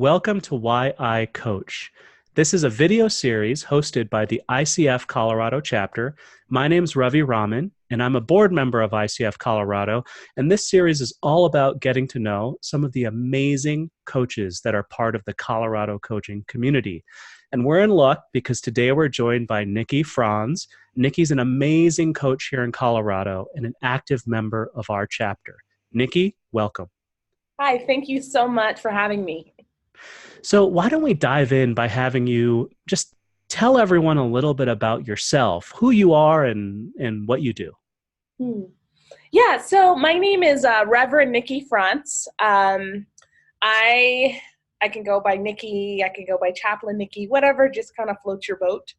Welcome to Why I Coach. This is a video series hosted by the ICF Colorado chapter. My name's Ravi Raman, and I'm a board member of ICF Colorado. And this series is all about getting to know some of the amazing coaches that are part of the Colorado coaching community. And we're in luck because today we're joined by Nikki Frontz. Nikki's an amazing coach here in Colorado and an active member of our chapter. Nikki, welcome. Hi, thank you so much for having me. So why don't we dive in by having you just tell everyone a little bit about yourself, who you are and what you do. Yeah, so my name is Reverend Nikki Frontz. I can go by Nikki, I can go by Chaplain Nikki, whatever, just kind of floats your boat.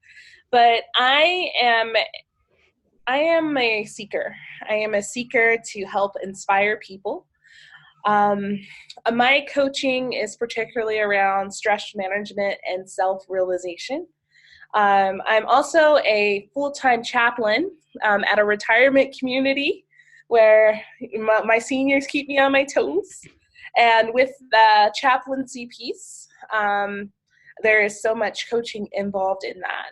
But I am a seeker. I am a seeker to help inspire people. My coaching is particularly around stress management and self-realization. I'm also a full-time chaplain at a retirement community where my seniors keep me on my toes. And with the chaplaincy piece, there is so much coaching involved in that.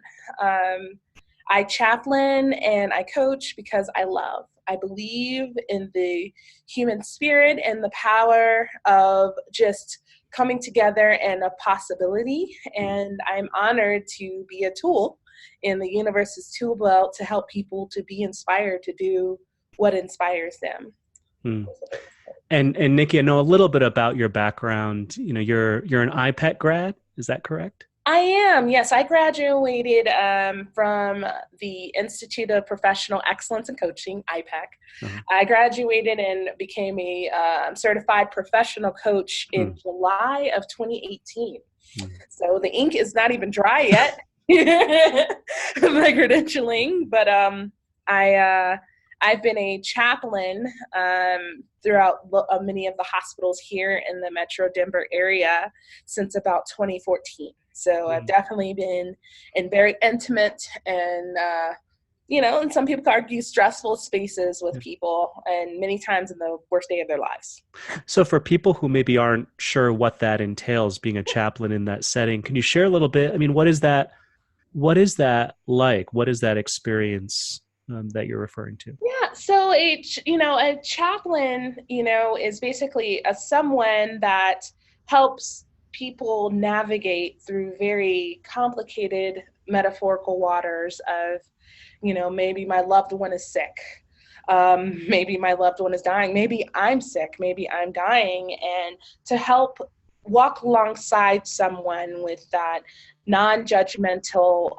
I chaplain and I coach because I love. I believe in the human spirit and the power of just coming together and a possibility. And I'm honored to be a tool in the universe's tool belt to help people to be inspired to do what inspires them. And Nikki, I know a little bit about your background. You know, you're an IPEC grad. Is that correct? I am, yes. I graduated from the Institute of Professional Excellence in Coaching, IPEC. Uh-huh. I graduated and became a certified professional coach in July of 2018. So the ink is not even dry yet, my credentialing, but I've been a chaplain throughout many of the hospitals here in the Metro Denver area since about 2014. So I've definitely been in very intimate and, and some people could argue stressful spaces with people, and many times in the worst day of their lives. So for people who maybe aren't sure what that entails, being a chaplain in that setting, can you share a little bit? I mean, what is that like? What is that experience that you're referring to? Yeah, so a chaplain, is basically someone that helps people navigate through very complicated metaphorical waters of, maybe my loved one is sick. Maybe my loved one is dying. Maybe I'm sick. Maybe I'm dying. And to help walk alongside someone with that non-judgmental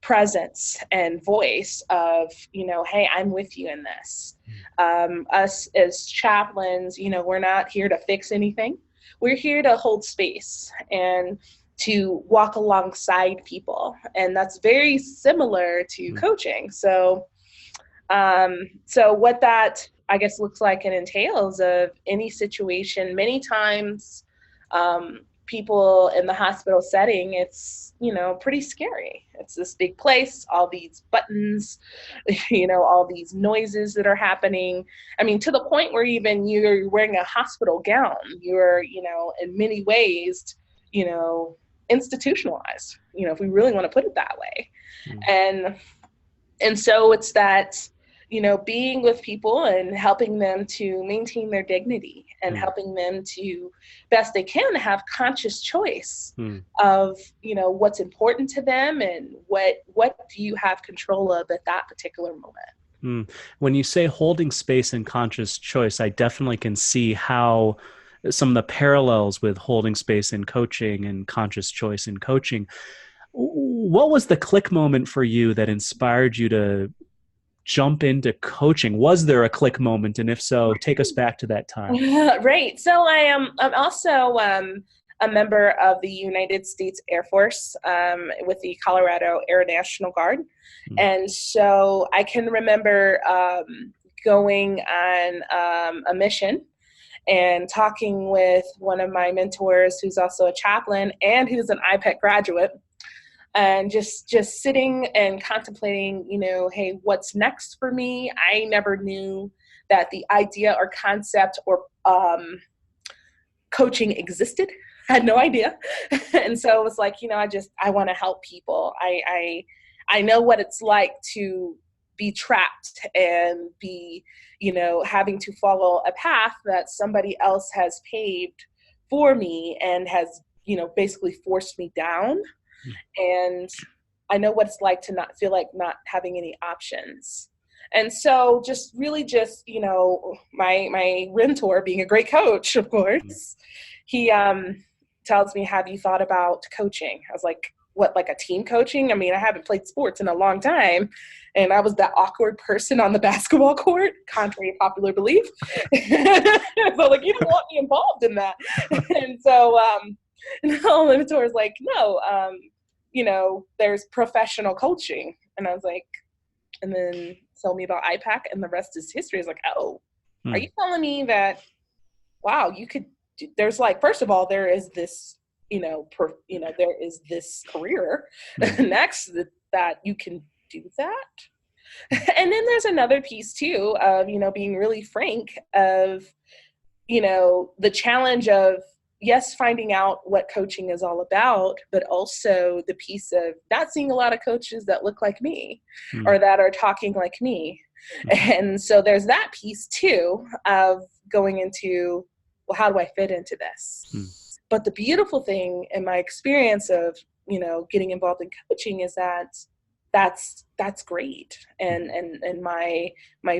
presence and voice of, hey, I'm with you in this. Us as chaplains, we're not here to fix anything. We're here to hold space and to walk alongside people. And that's very similar to coaching. So what that, I guess, looks like and entails of any situation, many times people in the hospital setting, it's, pretty scary. It's this big place, all these buttons, all these noises that are happening. I mean, to the point where even you're wearing a hospital gown, you're, in many ways, institutionalized, if we really want to put it that way. And so it's that, being with people and helping them to maintain their dignity and helping them to best they can have conscious choice of, what's important to them and what do you have control of at that particular moment. When you say holding space and conscious choice, I definitely can see how some of the parallels with holding space in coaching and conscious choice in coaching. What was the click moment for you that inspired you to jump into coaching? Was there a click moment? And if so, take us back to that time. Right. So I'm also a member of the United States Air Force with the Colorado Air National Guard. And so I can remember going on a mission and talking with one of my mentors who's also a chaplain and who's an IPEC graduate. And just sitting and contemplating, hey, what's next for me? I never knew that the idea or concept or coaching existed. had no idea. And so it was like, I want to help people. I know what it's like to be trapped and be, having to follow a path that somebody else has paved for me and has, basically forced me down. And I know what it's like to not feel like not having any options. And so my mentor, being a great coach, of course, he tells me, have you thought about coaching? I was like, what, like a team coaching? I mean, I haven't played sports in a long time. And I was that awkward person on the basketball court, contrary to popular belief. So like, you don't want me involved in that. And so the mentor was like, no, there's professional coaching. And I was like, and then told me about IPAC, and the rest is history. It's like, oh, are you telling me that, wow, you could, there's like, first of all, there is this, there is this career next that you can do that. And then there's another piece too of, being really frank of, the challenge of, yes, finding out what coaching is all about, but also the piece of not seeing a lot of coaches that look like me or that are talking like me. And so there's that piece too of going into, well, how do I fit into this? But the beautiful thing in my experience of, getting involved in coaching is that that's great. And my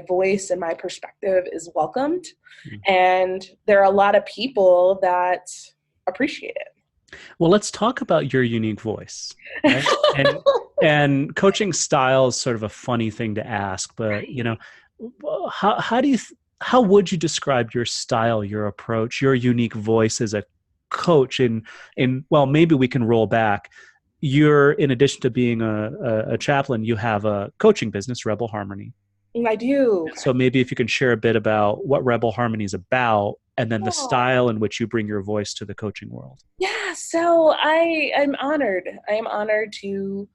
voice and my perspective is welcomed. And there are a lot of people that appreciate it. Well, let's talk about your unique voice. Right? and coaching style is sort of a funny thing to ask, but how would you describe your style, your approach, your unique voice as a coach? Well, maybe we can roll back. You're, in addition to being a chaplain, you have a coaching business, Rebel Harmony. I do. So maybe if you can share a bit about what Rebel Harmony is about, and then the style in which you bring your voice to the coaching world. Yeah, so I'm honored. I am honored to,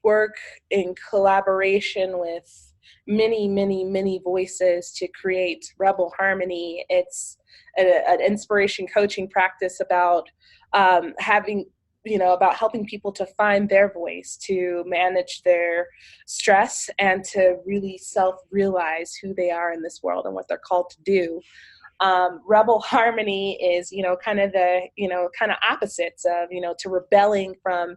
work in collaboration with many, many, many voices to create Rebel Harmony. It's an inspiration coaching practice about about helping people to find their voice, to manage their stress, and to really self-realize who they are in this world and what they're called to do. Rebel Harmony is, kind of opposites of, to rebelling from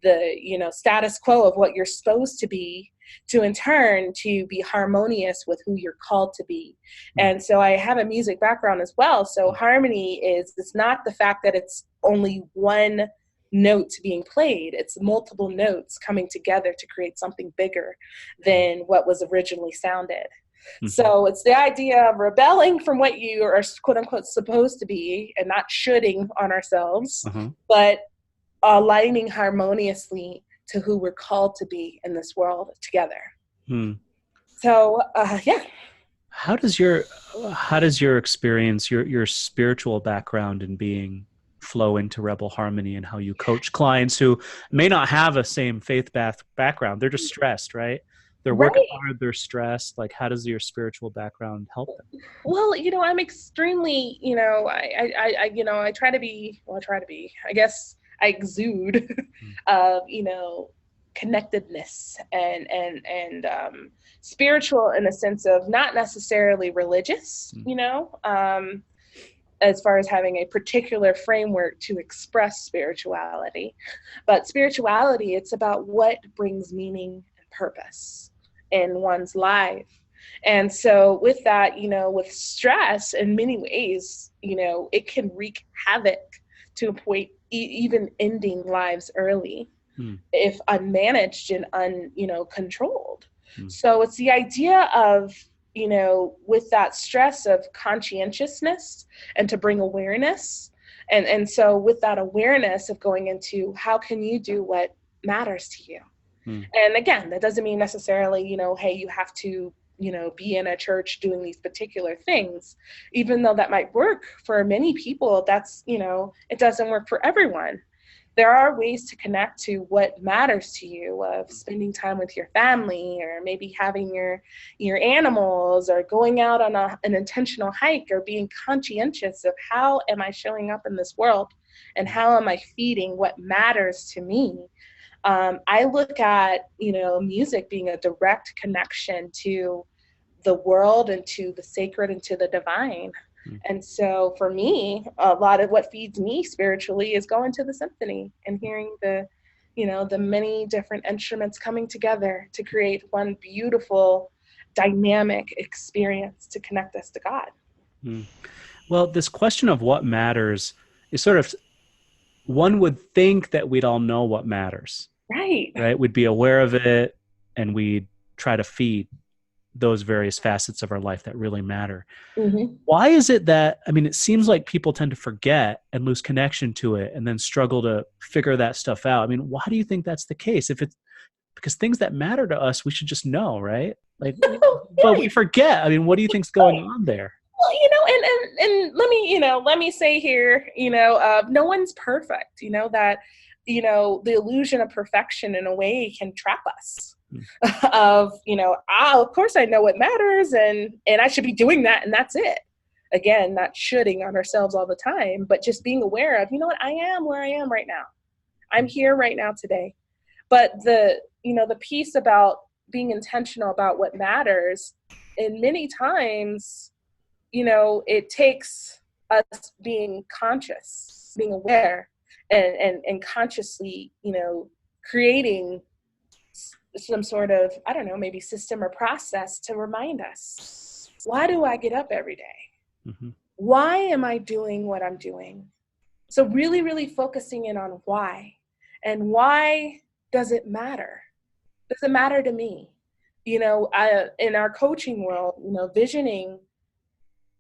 the, status quo of what you're supposed to be, to in turn to be harmonious with who you're called to be. And so I have a music background as well. So harmony it's not the fact that it's only one note being played. It's multiple notes coming together to create something bigger than what was originally sounded. So it's the idea of rebelling from what you are, quote unquote, supposed to be, and not shoulding on ourselves, but aligning harmoniously to who we're called to be in this world together. So, yeah. How does your experience, your spiritual background in being flow into Rebel Harmony, and how you coach clients who may not have a same faith background? They're just stressed, right? They're working hard, they're stressed. Like, how does your spiritual background help them? Well, I'm extremely, I try to be, I guess I exude connectedness and spiritual in a sense of not necessarily religious, as far as having a particular framework to express spirituality. But spirituality, it's about what brings meaning and purpose in one's life. And so with that, with stress, in many ways, it can wreak havoc to a point, even ending lives early if unmanaged and uncontrolled. So it's the idea of, with that stress of conscientiousness and to bring awareness. And so with that awareness of going into how can you do what matters to you? And again, that doesn't mean necessarily, hey, you have to, be in a church doing these particular things, even though that might work for many people. That's, it doesn't work for everyone. there are ways to connect to what matters to you, of spending time with your family, or maybe having your animals, or going out on an intentional hike, or being conscientious of how am I showing up in this world and how am I feeding what matters to me. I look at, music being a direct connection to the world and to the sacred and to the divine. And so for me, a lot of what feeds me spiritually is going to the symphony and hearing the many different instruments coming together to create one beautiful, dynamic experience to connect us to God. Well, this question of what matters is sort of, one would think that we'd all know what matters. Right. We'd be aware of it, and we'd try to feed those various facets of our life that really matter. Mm-hmm. Why is it that, it seems like people tend to forget and lose connection to it and then struggle to figure that stuff out? Why do you think that's the case? If it's because things that matter to us, we should just know, right? But we forget. What do you think's going on there? Well, and let me say here, no one's perfect, that, the illusion of perfection in a way can trap us. Of, of course I know what matters, and I should be doing that, and that's it. Again, not shooting on ourselves all the time, but just being aware of, what, I am where I am right now. I'm here right now today. But the piece about being intentional about what matters, and many times, it takes us being conscious, being aware, and consciously, creating some sort of, I don't know, maybe system or process to remind us, why do I get up every day? Mm-hmm. Why am I doing what I'm doing? So really, really focusing in on why. And why does it matter? Does it matter to me? In our coaching world, visioning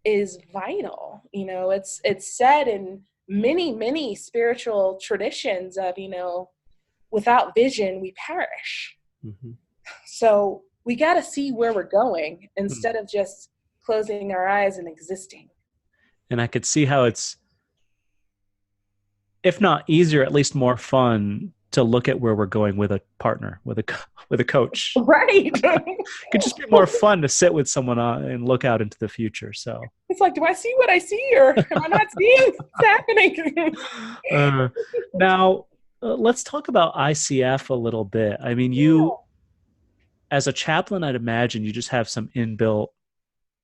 is vital. It's said in many, many spiritual traditions of, without vision, we perish. Mm-hmm. So we got to see where we're going instead of just closing our eyes and existing. And I could see how it's, if not easier, at least more fun to look at where we're going with a partner, with a coach. Right. It could just be more fun to sit with someone and look out into the future. So it's like, do I see what I see, or am I not seeing what's happening? Now, let's talk about ICF a little bit. You, as a chaplain, I'd imagine you just have some inbuilt,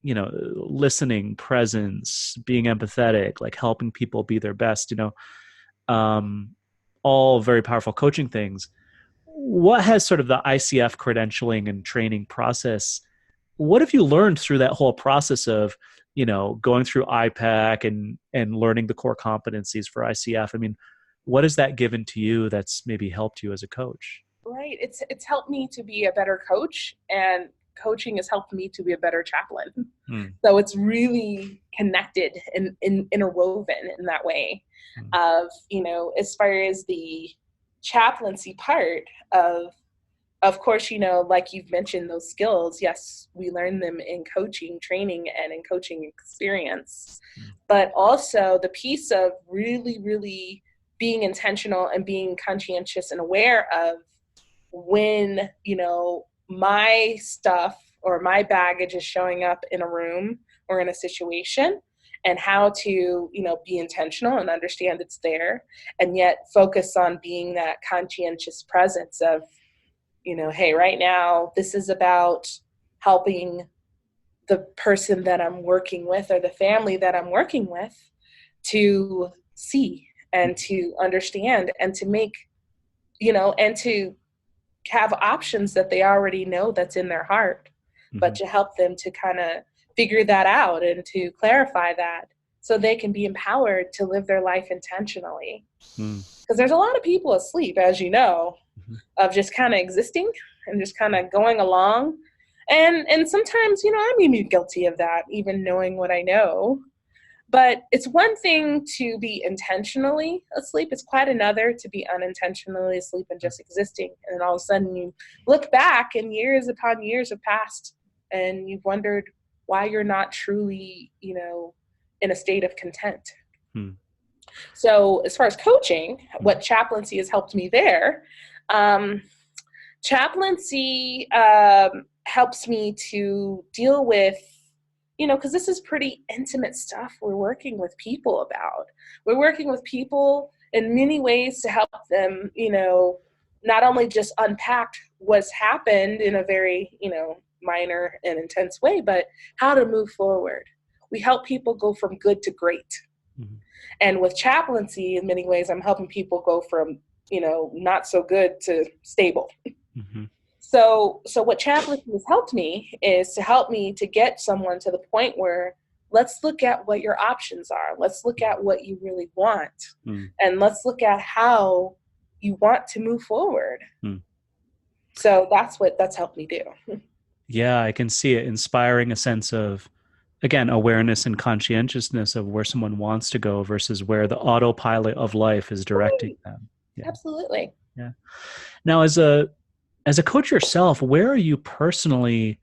listening, presence, being empathetic, like helping people be their best, all very powerful coaching things. What has sort of the ICF credentialing and training process, what have you learned through that whole process of, going through IPAC and learning the core competencies for ICF? What has that given to you that's maybe helped you as a coach? Right. It's helped me to be a better coach, and coaching has helped me to be a better chaplain. So it's really connected and interwoven in that way of, as far as the chaplaincy part of course, like you've mentioned, those skills, yes, we learn them in coaching training and in coaching experience, but also the piece of really, really being intentional and being conscientious and aware of when, my stuff or my baggage is showing up in a room or in a situation, and how to, be intentional and understand it's there, and yet focus on being that conscientious presence of, hey, right now, this is about helping the person that I'm working with or the family that I'm working with to see and to understand and to make, and to have options that they already know that's in their heart, but to help them to kind of figure that out and to clarify that so they can be empowered to live their life intentionally. Because there's a lot of people asleep, as you know, of just kind of existing and just kind of going along. And sometimes, I'm even guilty of that, even knowing what I know. But it's one thing to be intentionally asleep. It's quite another to be unintentionally asleep and just existing. And then all of a sudden you look back and years upon years have passed and you've wondered why you're not truly, in a state of content. So as far as coaching, what chaplaincy has helped me there, um, chaplaincy helps me to deal with, because this is pretty intimate stuff we're working with people about. We're working with people in many ways to help them, not only just unpack what's happened in a very, minor and intense way, but how to move forward. We help people go from good to great. Mm-hmm. And with chaplaincy, in many ways, I'm helping people go from, not so good to stable. Mm-hmm. So what chaplaincy has helped me is to help me to get someone to the point where let's look at what your options are. Let's look at what you really want. And let's look at how you want to move forward. So that's helped me do. Yeah, I can see it inspiring a sense of, again, awareness and conscientiousness of where someone wants to go versus where the autopilot of life is directing them. Yeah. Absolutely. Yeah. Now, as a coach yourself, where are you personally,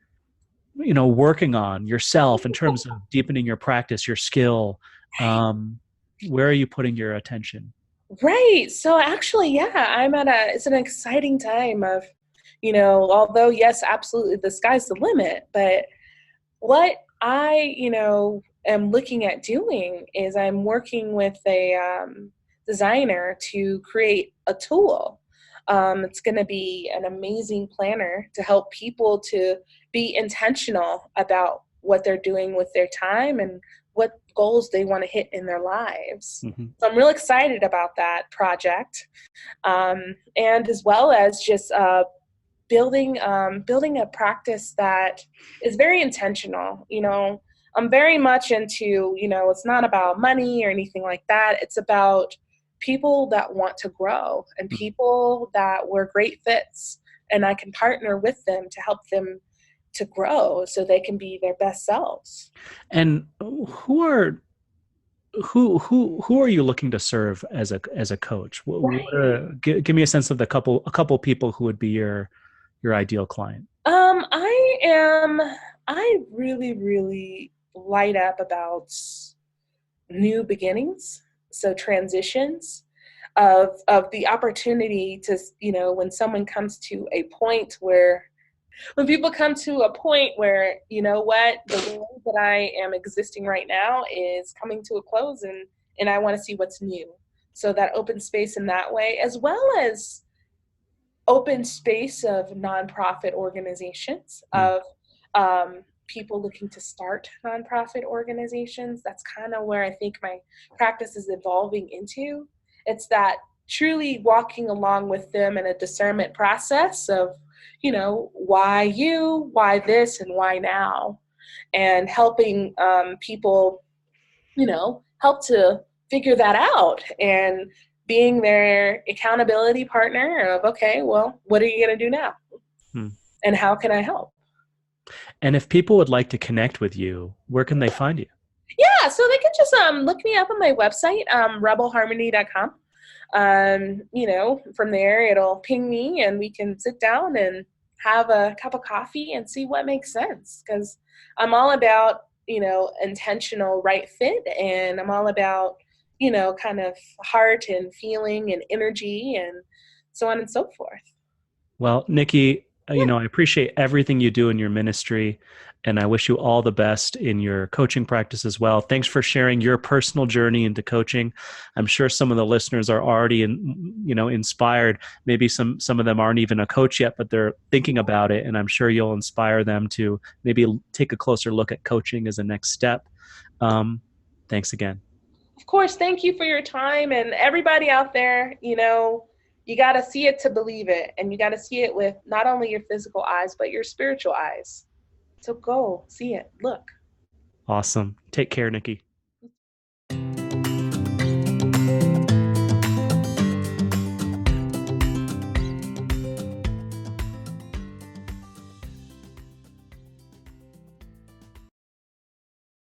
working on yourself in terms of deepening your practice, your skill? Where are you putting your attention? Right. So actually, yeah, it's an exciting time of, although yes, absolutely, the sky's the limit, but what I, am looking at doing is I'm working with a designer to create a tool. It's going to be an amazing planner to help people to be intentional about what they're doing with their time and what goals they want to hit in their lives. Mm-hmm. So I'm real excited about that project. And as well as just building a practice that is very intentional. I'm very much into, it's not about money or anything like that. It's about people that want to grow and people that were great fits, and I can partner with them to help them to grow so they can be their best selves. And who are you looking to serve as a coach? Right. Give me a sense of a couple people who would be your ideal client. I really, really light up about new beginnings. So transitions of the opportunity to, when someone comes to a point where, when people come to a point where, what, the way that I am existing right now is coming to a close and I want to see what's new. So that open space in that way, as well as open space of nonprofit organizations, of people looking to start nonprofit organizations. That's kind of where I think my practice is evolving into. It's that truly walking along with them in a discernment process of, why this, and why now, and helping people, help to figure that out, and being their accountability partner of, okay, well, what are you going to do now? And how can I help? And if people would like to connect with you, where can they find you? Yeah, so they can just look me up on my website, rebelharmony.com. From there, it'll ping me and we can sit down and have a cup of coffee and see what makes sense. Because I'm all about, intentional right fit, and I'm all about, kind of heart and feeling and energy and so on and so forth. Well, Nikki, I appreciate everything you do in your ministry, and I wish you all the best in your coaching practice as well. Thanks for sharing your personal journey into coaching. I'm sure some of the listeners are already inspired. Maybe some of them aren't even a coach yet, but they're thinking about it, and I'm sure you'll inspire them to maybe take a closer look at coaching as a next step. Thanks again. Of course, thank you for your time, and everybody out there, you got to see it to believe it, and you got to see it with not only your physical eyes, but your spiritual eyes. So go see it. Look. Awesome. Take care, Nikki.